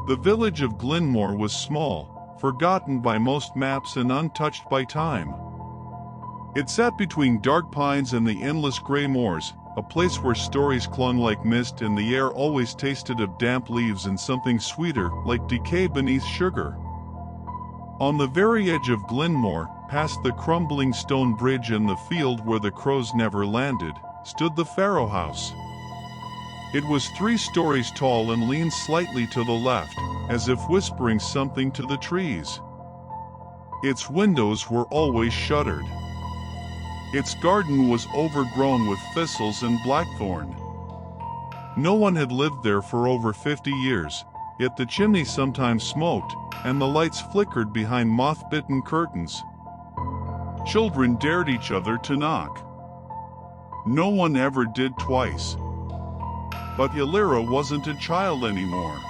The village of Glenmore was small, forgotten by most maps and untouched by time. It sat between dark pines and the endless gray moors, a place where stories clung like mist and the air always tasted of damp leaves and something sweeter, like decay beneath sugar. On the very edge of Glenmore, past the crumbling stone bridge and the field where the crows never landed, stood the Farrow House. It was 3 stories tall and leaned slightly to the left, as if whispering something to the trees. Its windows were always shuttered. Its garden was overgrown with thistles and blackthorn. No one had lived there for over 50 years, yet the chimney sometimes smoked, and the lights flickered behind moth-bitten curtains. Children dared each other to knock. No one ever did twice. But Illyra wasn't a child anymore.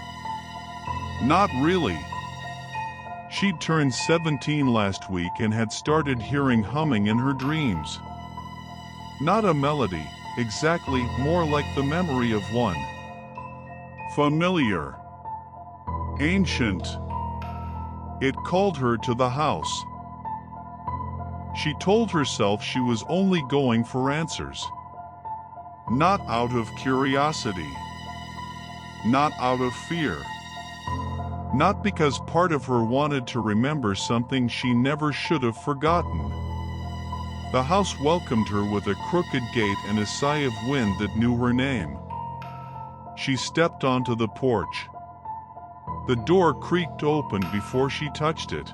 Not really. She'd turned 17 last week and had started hearing humming in her dreams. Not a melody, exactly, more like the memory of one. Familiar. Ancient. It called her to the house. She told herself she was only going for answers. Not out of curiosity. Not out of fear. Not because part of her wanted to remember something she never should have forgotten. The house welcomed her with a crooked gate and a sigh of wind that knew her name. She stepped onto the porch. The door creaked open before she touched it.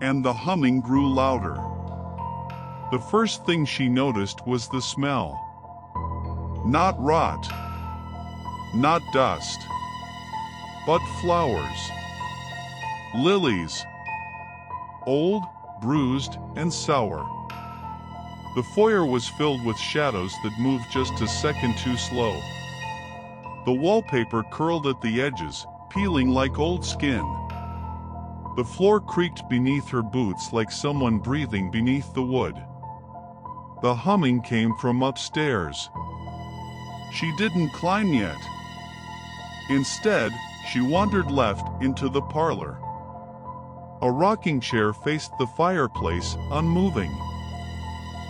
And the humming grew louder. The first thing she noticed was the smell. Not rot. Not dust. But flowers. Lilies. Old, bruised, and sour. The foyer was filled with shadows that moved just a second too slow. The wallpaper curled at the edges, peeling like old skin. The floor creaked beneath her boots like someone breathing beneath the wood. The humming came from upstairs. She didn't climb yet. Instead, she wandered left into the parlor. A rocking chair faced the fireplace, unmoving.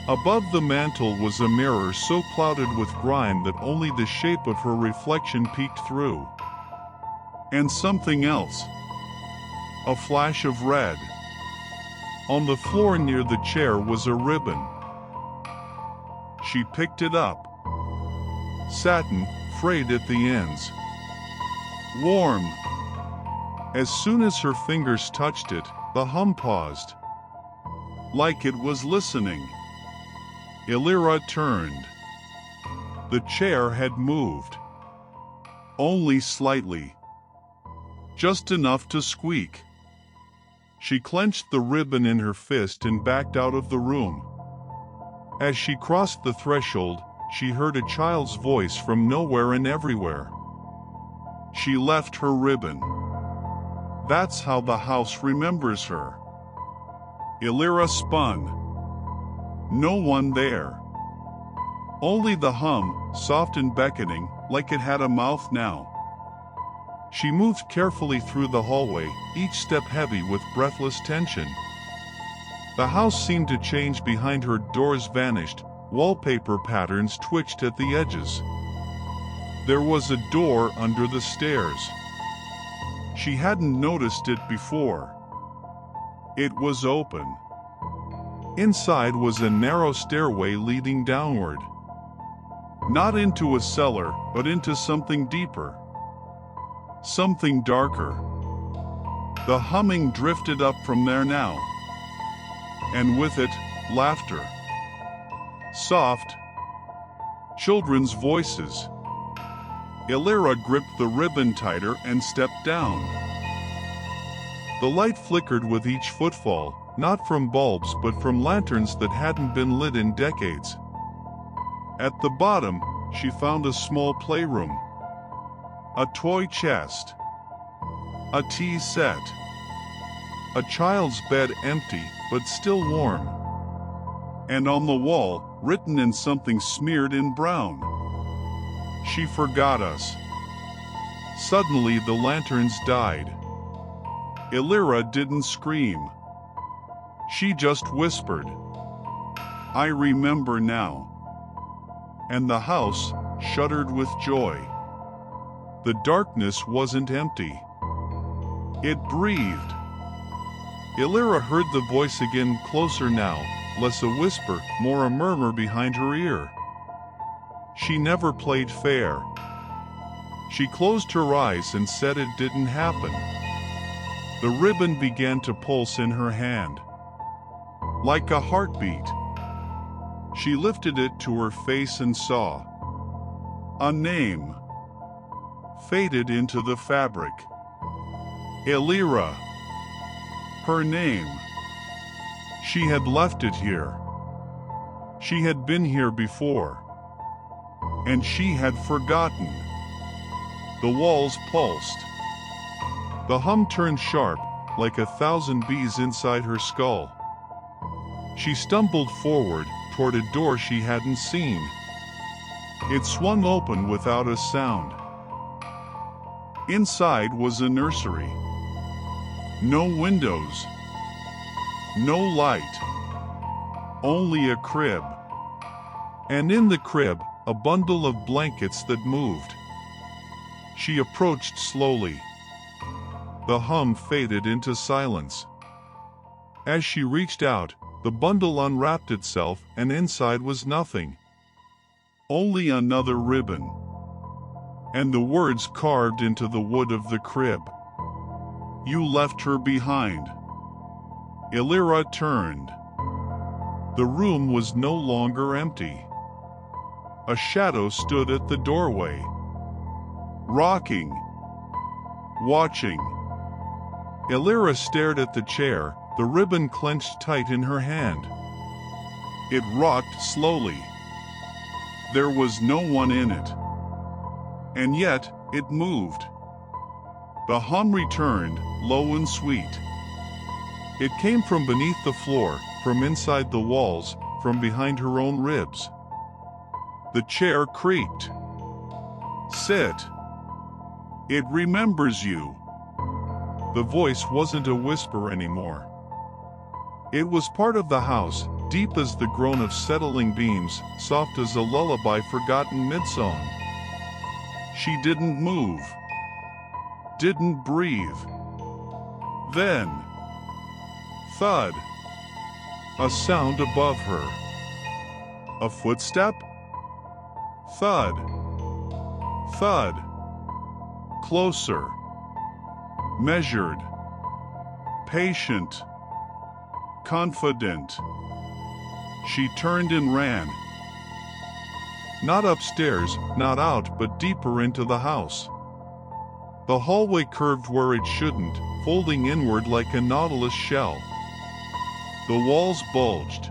Above the mantel was a mirror so clouded with grime that only the shape of her reflection peeked through. And something else. A flash of red. On the floor near the chair was a ribbon. She picked it up. Satin, frayed at the ends. Warm. As soon as her fingers touched it, the hum paused. Like it was listening. Illyra turned. The chair had moved. Only slightly. Just enough to squeak. She clenched the ribbon in her fist and backed out of the room. As she crossed the threshold, she heard a child's voice from nowhere and everywhere. She left her ribbon. That's how the house remembers her. Illyra spun. No one there. Only the hum, soft and beckoning, like it had a mouth now. She moved carefully through the hallway, each step heavy with breathless tension. The house seemed to change behind her. Doors vanished, wallpaper patterns twitched at the edges. There was a door under the stairs. She hadn't noticed it before. It was open. Inside was a narrow stairway leading downward. Not into a cellar, but into something deeper. Something darker. The humming drifted up from there now. And with it, laughter. Soft. Children's voices. Illyra gripped the ribbon tighter and stepped down. The light flickered with each footfall, not from bulbs but from lanterns that hadn't been lit in decades. At the bottom, she found a small playroom. A toy chest. A tea set. A child's bed empty, but still warm. And on the wall, written in something smeared in brown. She forgot us. Suddenly the lanterns died. Illyra didn't scream. She just whispered, "I remember now." And the house shuddered with joy. The darkness wasn't empty. It breathed. Illyra heard the voice again, closer now, less a whisper, more a murmur behind her ear. She never played fair. She closed her eyes and said it didn't happen. The ribbon began to pulse in her hand. Like a heartbeat. She lifted it to her face and saw a name faded into the fabric. Illyra. Her name. She had left it here. She had been here before. And she had forgotten. The walls pulsed. The hum turned sharp, like 1,000 bees inside her skull. She stumbled forward, toward a door she hadn't seen. It swung open without a sound. Inside was a nursery. No windows. No light. Only a crib. And in the crib, a bundle of blankets that moved. She approached slowly. The hum faded into silence. As she reached out, the bundle unwrapped itself, and inside was nothing. Only another ribbon. And the words carved into the wood of the crib. "You left her behind." Illyra turned. The room was no longer empty. A shadow stood at the doorway. Rocking. Watching. Illyra stared at the chair, the ribbon clenched tight in her hand. It rocked slowly. There was no one in it. And yet, it moved. The hum returned, low and sweet. It came from beneath the floor, from inside the walls, from behind her own ribs. The chair creaked. "Sit. It remembers you." The voice wasn't a whisper anymore. It was part of the house, deep as the groan of settling beams, soft as a lullaby forgotten mid-song. She didn't move. Didn't breathe. Then, thud. A sound above her. A footstep? Thud. Thud. Closer. Measured. Patient. Confident. She turned and ran. Not upstairs, not out, but deeper into the house. The hallway curved where it shouldn't, folding inward like a nautilus shell. The walls bulged.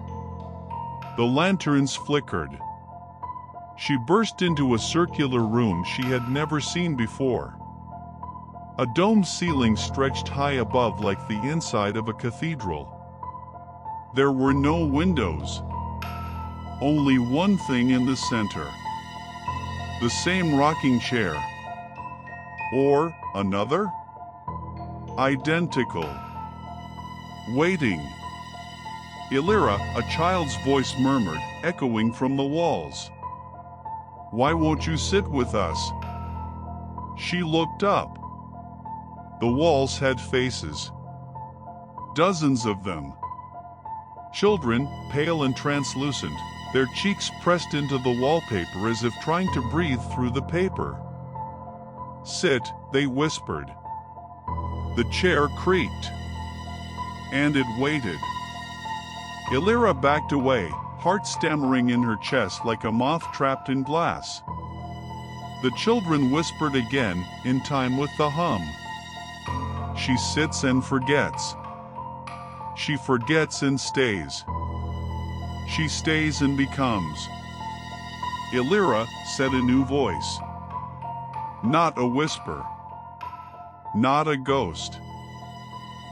The lanterns flickered. She burst into a circular room she had never seen before. A domed ceiling stretched high above like the inside of a cathedral. There were no windows. Only one thing in the center. The same rocking chair. Or another? Identical. Waiting. Illyra, a child's voice murmured, echoing from the walls. "Why won't you sit with us?" She looked up. The walls had faces. Dozens of them. Children, pale and translucent, their cheeks pressed into the wallpaper as if trying to breathe through the paper. "Sit," they whispered. The chair creaked. And it waited. Illyra backed away, heart stammering in her chest like a moth trapped in glass. The children whispered again, in time with the hum. She sits and forgets. She forgets and stays. She stays and becomes. Illyra, said a new voice. Not a whisper. Not a ghost.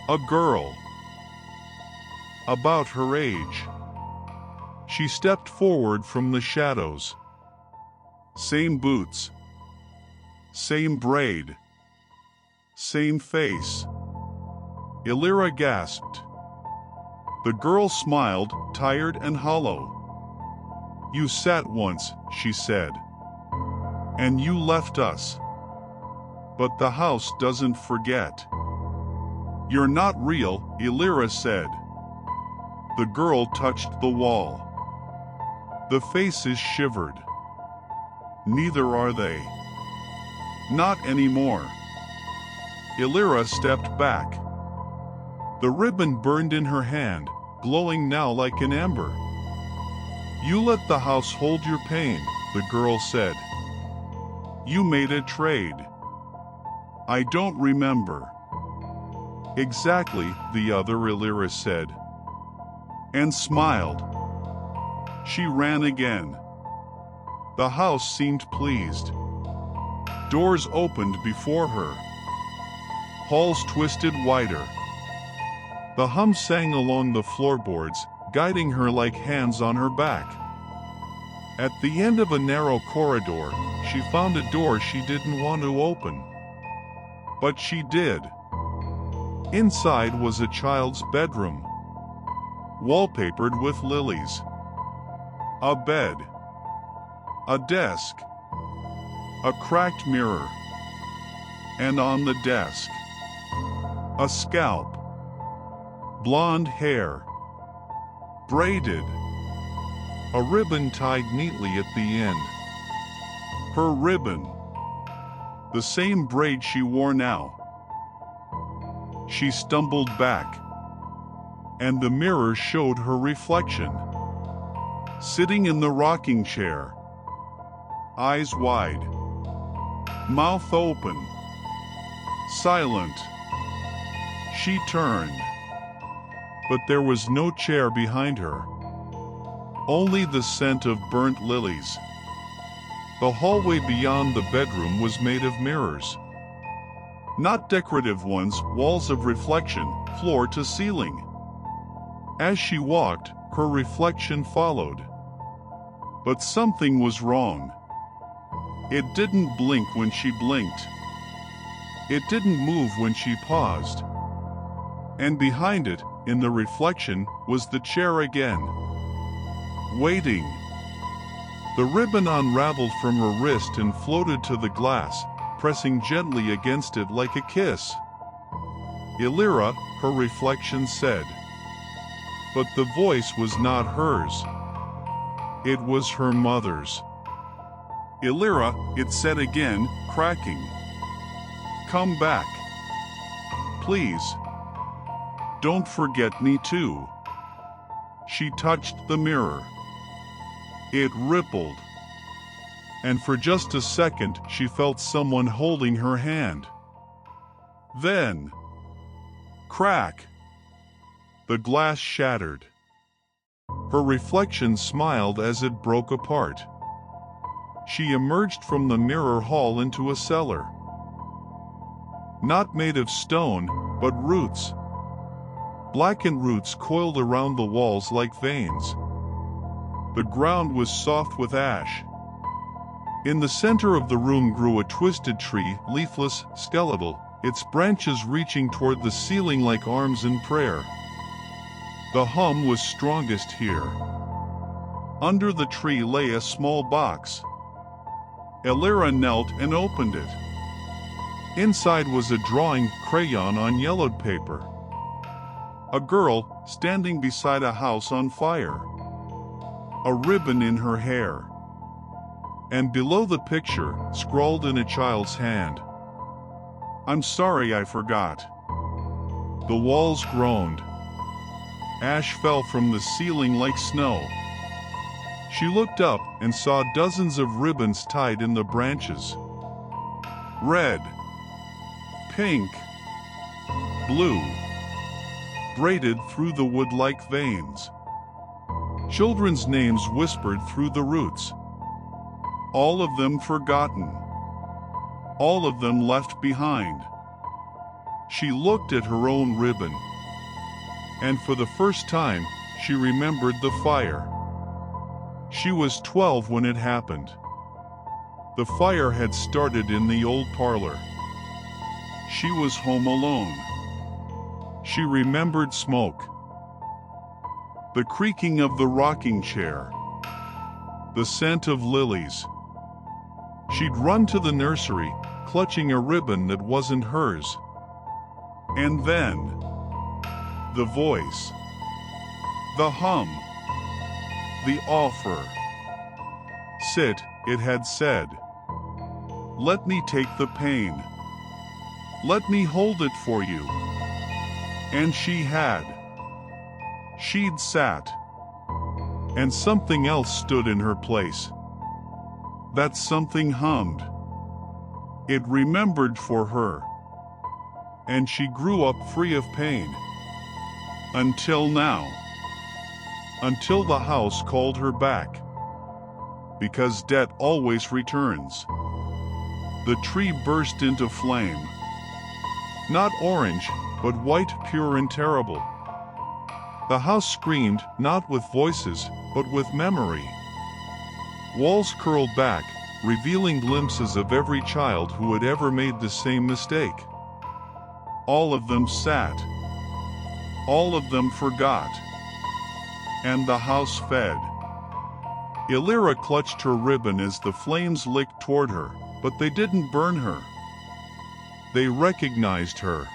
A girl. About her age. She stepped forward from the shadows. Same boots. Same braid. same face. Illyra gasped. The girl smiled, tired and hollow. You sat once, she said. And you left us. But the house doesn't forget. You're not real, Illyra said. The girl touched the wall. The faces shivered. Neither are they. Not anymore. Illyra stepped back. The ribbon burned in her hand, glowing now like an ember. You let the house hold your pain, the girl said. You made a trade. I don't remember. Exactly, the other Illyra said. And smiled. She ran again. The house seemed pleased. Doors opened before her. Halls twisted wider. The hum sang along the floorboards, guiding her like hands on her back. At the end of a narrow corridor, she found a door she didn't want to open. But she did. Inside was a child's bedroom, wallpapered with lilies. A bed. A desk. A cracked mirror. And on the desk, a scalp. Blonde hair. Braided. A ribbon tied neatly at the end. Her ribbon. The same braid she wore now. She stumbled back, and the mirror showed her reflection. Sitting in the rocking chair. Eyes wide. Mouth open. Silent. She turned. But there was no chair behind her. Only the scent of burnt lilies. The hallway beyond the bedroom was made of mirrors. Not decorative ones, walls of reflection, floor to ceiling. As she walked, her reflection followed. But something was wrong. It didn't blink when she blinked. It didn't move when she paused. And behind it, in the reflection, was the chair again. Waiting. The ribbon unraveled from her wrist and floated to the glass, pressing gently against it like a kiss. Illyra, her reflection said. But the voice was not hers. It was her mother's. Illyra, it said again, cracking. Come back. Please. Don't forget me too. She touched the mirror. It rippled. And for just a second she felt someone holding her hand. Then, crack! The glass shattered. Her reflection smiled as it broke apart. She emerged from the mirror hall into a cellar. Not made of stone, but roots. Blackened roots coiled around the walls like veins. The ground was soft with ash. In the center of the room grew a twisted tree, leafless, skeletal, its branches reaching toward the ceiling like arms in prayer. The hum was strongest here. Under the tree lay a small box. Illyra knelt and opened it. Inside was a drawing, crayon on yellowed paper. A girl standing beside a house on fire. A ribbon in her hair. And below the picture, scrawled in a child's hand, I'm sorry I forgot. The walls groaned. Ash fell from the ceiling like snow. She looked up and saw dozens of ribbons tied in the branches. Red, pink, blue, braided through the wood like veins. Children's names whispered through the roots. All of them forgotten. All of them left behind. She looked at her own ribbon. And for the first time, she remembered the fire. She was 12 when it happened. The fire had started in the old parlor. She was home alone. She remembered smoke, the creaking of the rocking chair, the scent of lilies. She'd run to the nursery, clutching a ribbon that wasn't hers. And then, the voice, the hum, the offer. Sit, it had said. Let me take the pain. Let me hold it for you. And she had. She'd sat. And something else stood in her place. That something hummed. It remembered for her. And she grew up free of pain. Until now. Until the house called her back. Because death always returns. The tree burst into flame. Not orange, but white, pure and terrible. The house screamed, not with voices, but with memory. Walls curled back, revealing glimpses of every child who had ever made the same mistake. All of them sat. All of them forgot. And the house fed. Elira clutched her ribbon as the flames licked toward her, but they didn't burn her. They recognized her.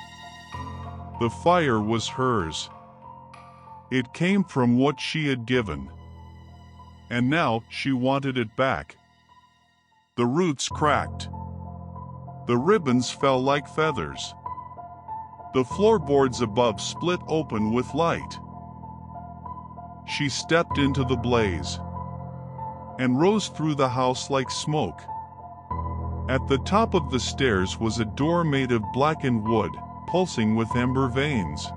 The fire was hers. It came from what she had given. And now she wanted it back. The roots cracked. The ribbons fell like feathers. The floorboards above split open with light. She stepped into the blaze and rose through the house like smoke. At the top of the stairs was a door made of blackened wood, pulsing with ember veins.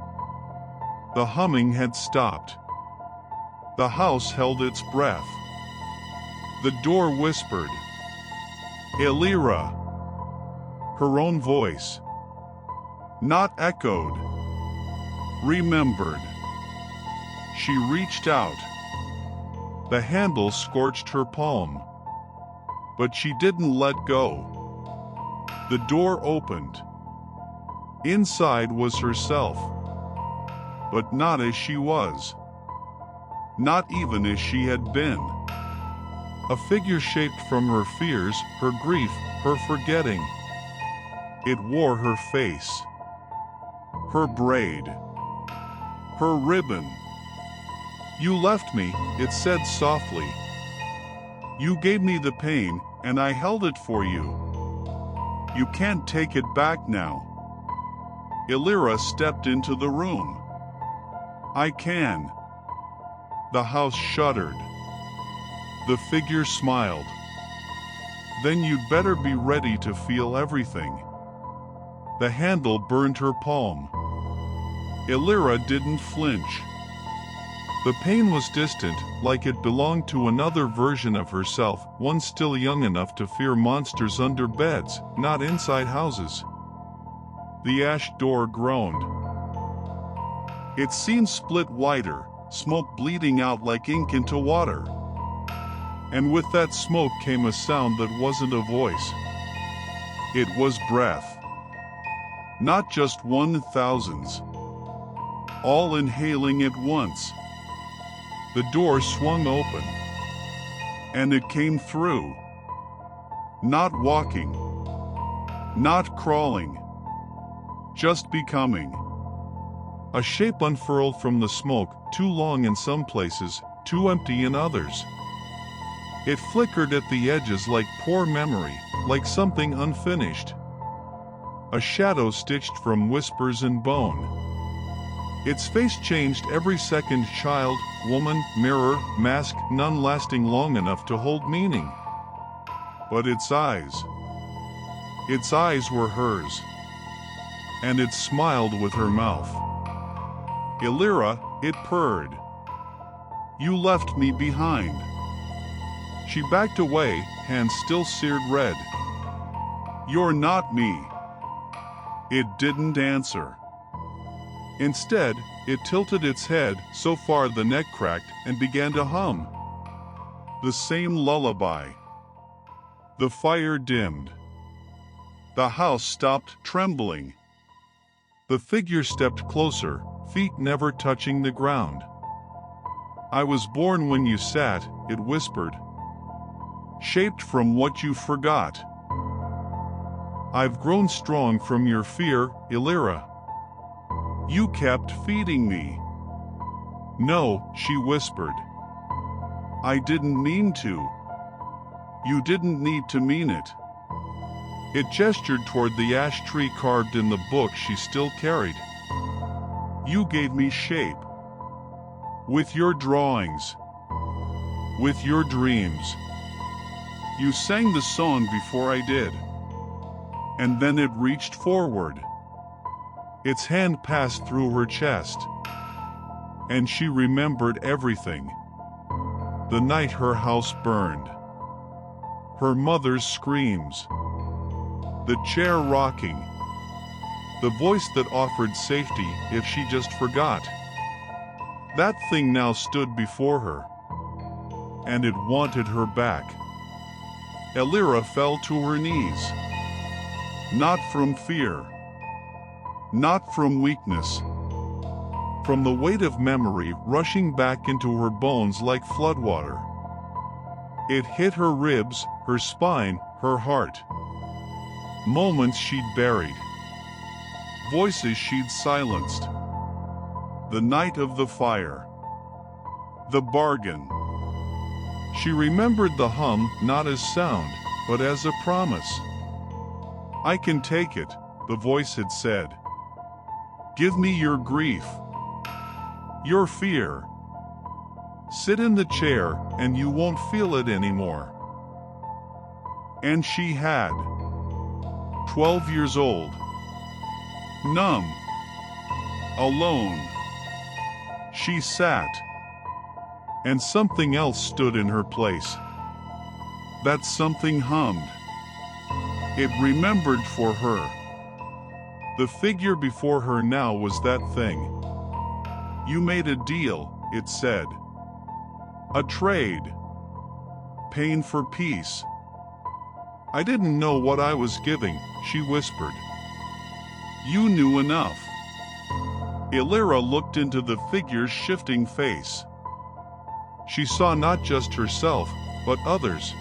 The humming had stopped. The house held its breath. The door whispered, Elira. Her own voice. Not echoed. Remembered. She reached out. The handle scorched her palm. But she didn't let go. The door opened. Inside was herself. But not as she was. Not even as she had been. A figure shaped from her fears, her grief, her forgetting. It wore her face. Her braid. Her ribbon. You left me, it said softly. You gave me the pain, and I held it for you. You can't take it back now. Elira stepped into the room. I can. The house shuddered. The figure smiled. Then you'd better be ready to feel everything. The handle burned her palm. Elira didn't flinch. The pain was distant, like it belonged to another version of herself, one still young enough to fear monsters under beds, not inside houses. The ash door groaned. Its seams split wider, smoke bleeding out like ink into water. And with that smoke came a sound that wasn't a voice. It was breath. Not just one, thousands. All inhaling at once. The door swung open. And it came through. Not walking. Not crawling. Just becoming. A shape unfurled from the smoke, too long in some places, too empty in others. It flickered at the edges like poor memory, like something unfinished. A shadow stitched from whispers and bone. Its face changed every second, child, woman, mirror, mask, none lasting long enough to hold meaning. But its eyes were hers. And it smiled with her mouth. Elira, it purred. You left me behind. She backed away, hands still seared red. You're not me. It didn't answer. Instead, it tilted its head so far the neck cracked and began to hum. The same lullaby. The fire dimmed. The house stopped trembling. The figure stepped closer, feet never touching the ground. "I was born when you sat," it whispered. "Shaped from what you forgot. I've grown strong from your fear, Illyra. You kept feeding me." "No," she whispered. "I didn't mean to." "You didn't need to mean it." It gestured toward the ash tree carved in the book she still carried. "You gave me shape. With your drawings. With your dreams. You sang the song before I did." And then it reached forward. Its hand passed through her chest. And she remembered everything. The night her house burned. Her mother's screams. The chair rocking. The voice that offered safety if she just forgot. That thing now stood before her. And it wanted her back. Illyra fell to her knees. Not from fear. Not from weakness. From the weight of memory rushing back into her bones like floodwater. It hit her ribs, her spine, her heart. Moments she'd buried. Voices she'd silenced. The night of the fire. The bargain. She remembered the hum not as sound, but as a promise. "I can take it," the voice had said. "Give me your grief. Your fear. Sit in the chair and you won't feel it anymore." And she had. 12 years old. Numb. Alone. She sat. And something else stood in her place. That something hummed. It remembered for her. The figure before her now was that thing. "You made a deal," it said. "A trade. Pain for peace." "I didn't know what I was giving," she whispered. "You knew enough." Illyra looked into the figure's shifting face. She saw not just herself, but others.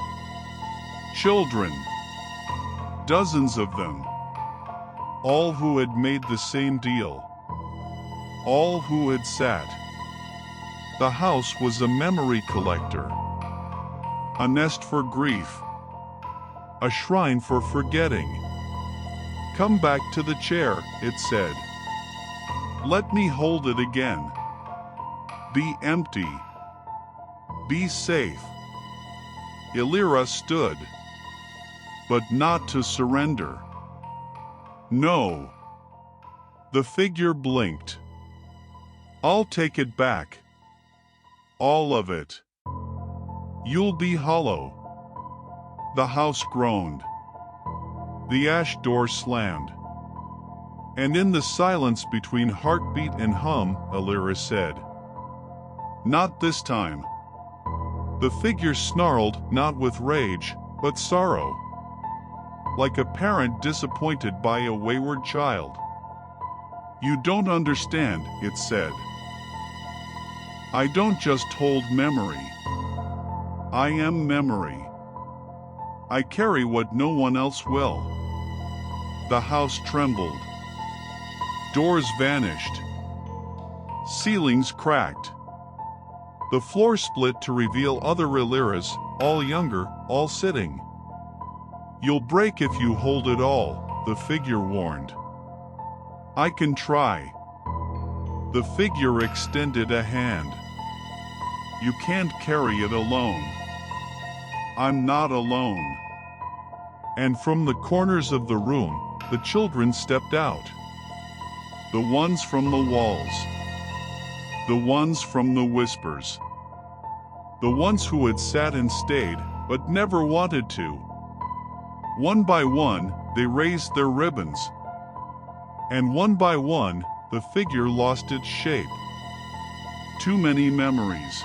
Children. Dozens of them. All who had made the same deal. All who had sat. The house was a memory collector. A nest for grief. A shrine for forgetting. "Come back to the chair," it said. "Let me hold it again. Be empty. Be safe." Illyra stood. But not to surrender. No. The figure blinked. "I'll take it back. All of it. You'll be hollow." The house groaned. The ash door slammed. And in the silence between heartbeat and hum, Illyra said, "Not this time." The figure snarled, not with rage, but sorrow. Like a parent disappointed by a wayward child. "You don't understand," it said. "I don't just hold memory. I am memory. I carry what no one else will." The house trembled. Doors vanished. Ceilings cracked. The floor split to reveal other Illyras, all younger, all sitting. "You'll break if you hold it all," the figure warned. "I can try." The figure extended a hand. "You can't carry it alone." "I'm not alone." And from the corners of the room, the children stepped out. The ones from the walls. The ones from the whispers. The ones who had sat and stayed, but never wanted to. One by one, they raised their ribbons. And one by one, the figure lost its shape. Too many memories.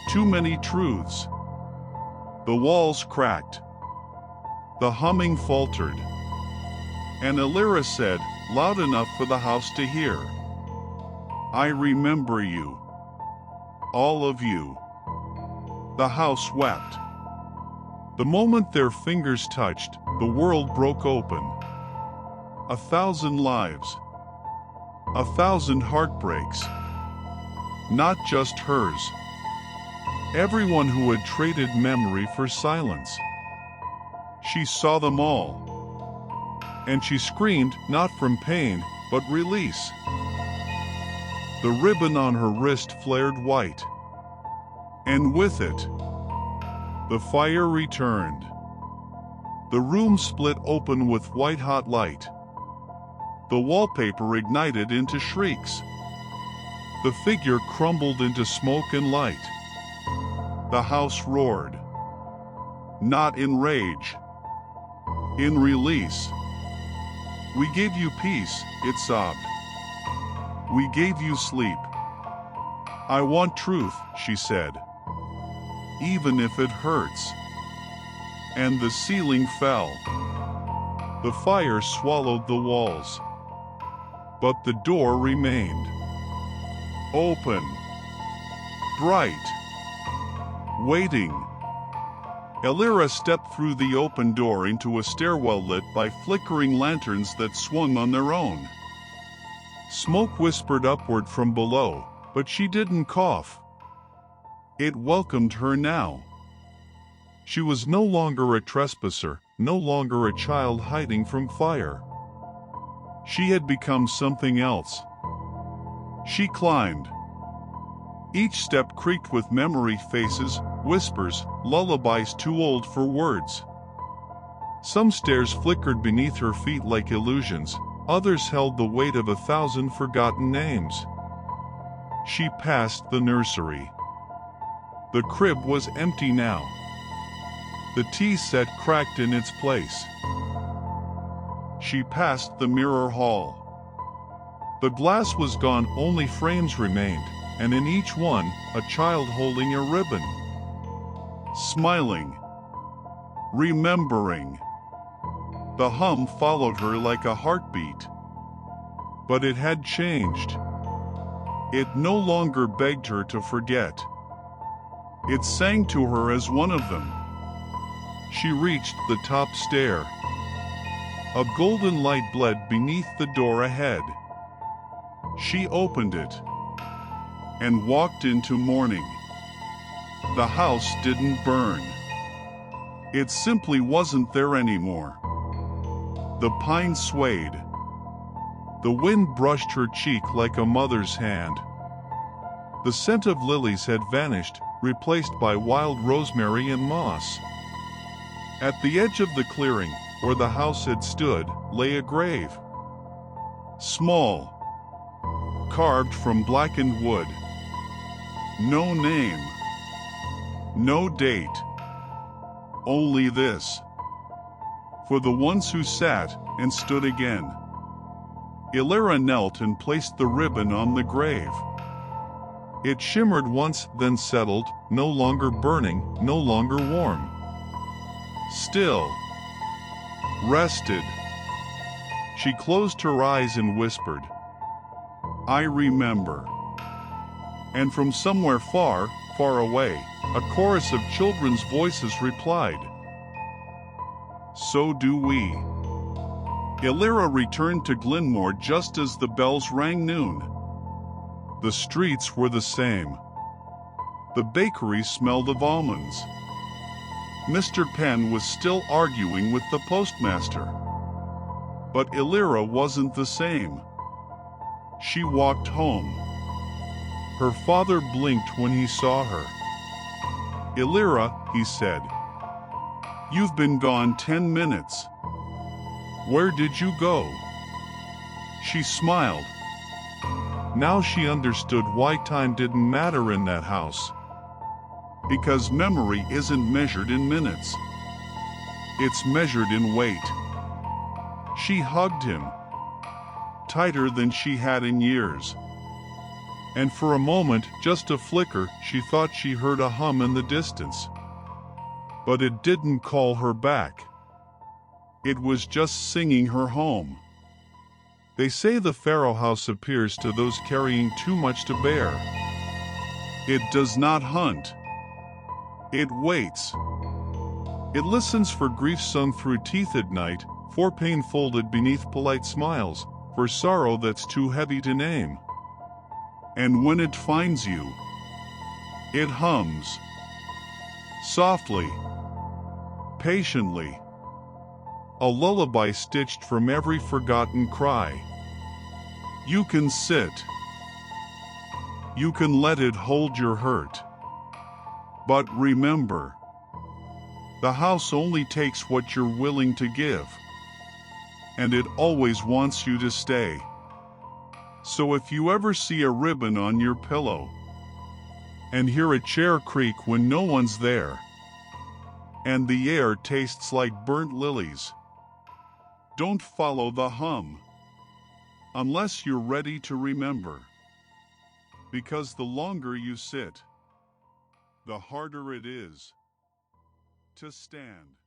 Too many truths. The walls cracked. The humming faltered. And Illyra said, loud enough for the house to hear, "I remember you. All of you." The house wept. The moment their fingers touched, the world broke open. 1,000 lives. 1,000 heartbreaks. Not just hers. Everyone who had traded memory for silence. She saw them all. And she screamed, not from pain, but release. The ribbon on her wrist flared white. And with it, the fire returned. The room split open with white-hot light. The wallpaper ignited into shrieks. The figure crumbled into smoke and light. The house roared. Not in rage. In release. "We gave you peace," it sobbed. "We gave you sleep. I want truth," she said. "Even if it hurts." And the ceiling fell. The fire swallowed the walls. But the door remained. Open. Bright. Waiting. Illyra stepped through the open door into a stairwell lit by flickering lanterns that swung on their own. Smoke whispered upward from below, but she didn't cough. It welcomed her now. She was no longer a trespasser, no longer a child hiding from fire. She had become something else. She climbed. Each step creaked with memory faces, whispers, lullabies too old for words. Some stairs flickered beneath her feet like illusions, others held the weight of 1,000 forgotten names. She passed the nursery. The crib was empty now. The tea set cracked in its place. She passed the mirror hall. The glass was gone, only frames remained, and in each one, a child holding a ribbon. Smiling. Remembering. The hum followed her like a heartbeat. But it had changed. It no longer begged her to forget. It sang to her as one of them. She reached the top stair. A golden light bled beneath the door ahead. She opened it and walked into morning. The house didn't burn. It simply wasn't there anymore. The pine swayed. The wind brushed her cheek like a mother's hand. The scent of lilies had vanished, replaced by wild rosemary and moss. At the edge of the clearing, where the house had stood, lay a grave. Small. Carved from blackened wood. No name. No date. Only this. For the ones who sat and stood again. Illyra knelt and placed the ribbon on the grave. It shimmered once, then settled, no longer burning, no longer warm. Still. Rested. She closed her eyes and whispered, "I remember." And from somewhere far, far away, a chorus of children's voices replied, "So do we." Illyra returned to Glenmore just as the bells rang noon. The streets were the same. The bakery smelled of almonds. Mr. Penn was still arguing with the postmaster. But Illyra wasn't the same. She walked home. Her father blinked when he saw her. "Illyra," he said, "you've been gone 10 minutes. Where did you go?" She smiled. Now she understood why time didn't matter in that house. Because memory isn't measured in minutes. It's measured in weight. She hugged him. Tighter than she had in years. And for a moment, just a flicker, she thought she heard a hum in the distance. But it didn't call her back. It was just singing her home. They say the Pharaoh house appears to those carrying too much to bear. It does not hunt. It waits. It listens for grief sung through teeth at night, for pain folded beneath polite smiles, for sorrow that's too heavy to name. And when it finds you, it hums. Softly. Patiently. A lullaby stitched from every forgotten cry. You can sit. You can let it hold your hurt. But remember, the house only takes what you're willing to give. And it always wants you to stay. So if you ever see a ribbon on your pillow, and hear a chair creak when no one's there, and the air tastes like burnt lilies, don't follow the hum, unless you're ready to remember. Because the longer you sit, the harder it is to stand.